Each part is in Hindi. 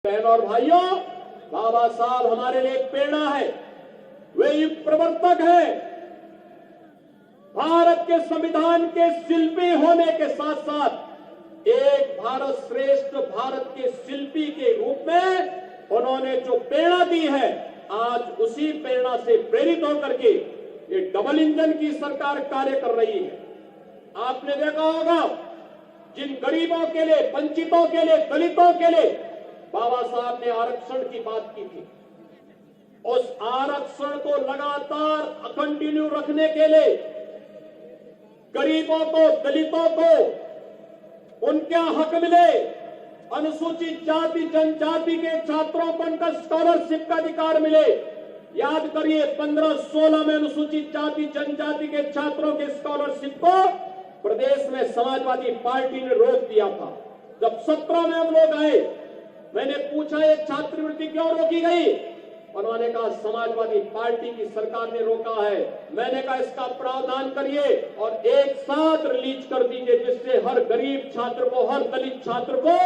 बहन और भाइयों, बाबा साहब हमारे लिए एक प्रेरणा है। वे युग प्रवर्तक है। भारत के संविधान के शिल्पी होने के साथ साथ एक भारत श्रेष्ठ भारत के शिल्पी के रूप में उन्होंने जो प्रेरणा दी है, आज उसी प्रेरणा से प्रेरित होकर के ये डबल इंजन की सरकार कार्य कर रही है। आपने देखा होगा, जिन गरीबों के लिए, वंचितों के लिए, दलितों के लिए बाबा साहब ने आरक्षण की बात की थी, उस आरक्षण को लगातार कंटिन्यू रखने के लिए गरीबों को, दलितों को उनका हक मिले, अनुसूचित जाति जनजाति के छात्रों को उनका स्कॉलरशिप का अधिकार मिले। याद करिए, 15-16 में अनुसूचित जाति जनजाति के छात्रों के स्कॉलरशिप को प्रदेश में समाजवादी पार्टी ने रोक दिया था। जब 17 में हम लोग आए, मैंने पूछा ये छात्रवृत्ति क्यों रोकी गई? उन्होंने कहा समाजवादी पार्टी की सरकार ने रोका है। मैंने कहा इसका प्रावधान करिए और एक साथ रिलीज कर दीजिए, जिससे हर गरीब छात्र को, हर दलित छात्र को,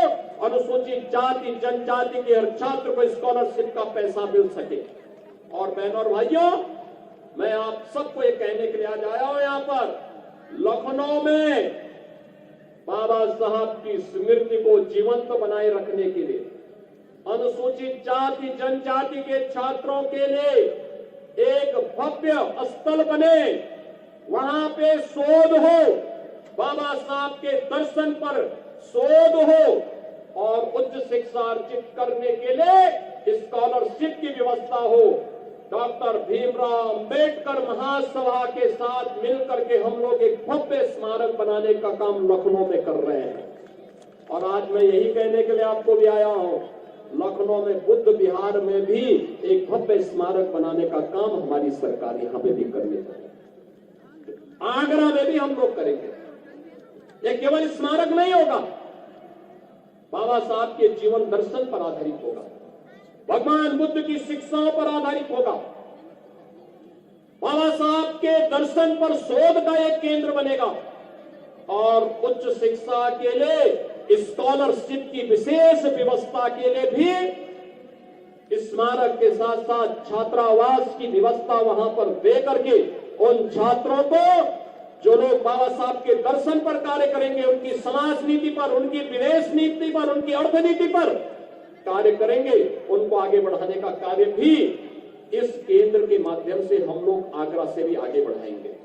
अनुसूचित जाति जनजाति के हर छात्र को स्कॉलरशिप का पैसा मिल सके। और बहनों और भाइयों, मैं आप सबको ये कहने के लिए आज आया हूं यहाँ पर, लखनऊ में बाबा साहब की स्मृति को जीवंत बनाए रखने के लिए, अनुसूचित जाति जनजाति के छात्रों के लिए एक भव्य स्थल बने, वहां पे शोध हो, बाबा साहब के दर्शन पर शोध हो और उच्च शिक्षा अर्जित करने के लिए स्कॉलरशिप की व्यवस्था हो। डॉक्टर भीमराव अंबेडकर महासभा के साथ मिलकर के हम लोग एक भव्य स्मारक बनाने का काम लखनऊ में कर रहे हैं। और आज मैं यही कहने के लिए आपको भी आया हूं, लखनऊ में बुद्ध विहार में भी एक भव्य स्मारक बनाने का काम हमारी सरकार यहां पे भी करने वाली है। आगरा में भी हम लोग करेंगे। ये केवल स्मारक नहीं होगा, बाबा साहब के जीवन दर्शन पर आधारित होगा, भगवान बुद्ध की शिक्षाओं पर आधारित होगा, बाबा साहब के दर्शन पर शोध का एक केंद्र बनेगा और उच्च शिक्षा के लिए स्कॉलरशिप की विशेष व्यवस्था के लिए भी स्मारक के साथ साथ छात्रावास की व्यवस्था वहां पर दे करके उन छात्रों को, जो लोग बाबा साहब के दर्शन पर कार्य करेंगे, उनकी समाज नीति पर, उनकी विदेश नीति पर, उनकी अर्थनीति पर कार्य करेंगे, उनको आगे बढ़ाने का कार्य भी इस केंद्र के माध्यम से हम लोग आगरा से भी आगे बढ़ाएंगे।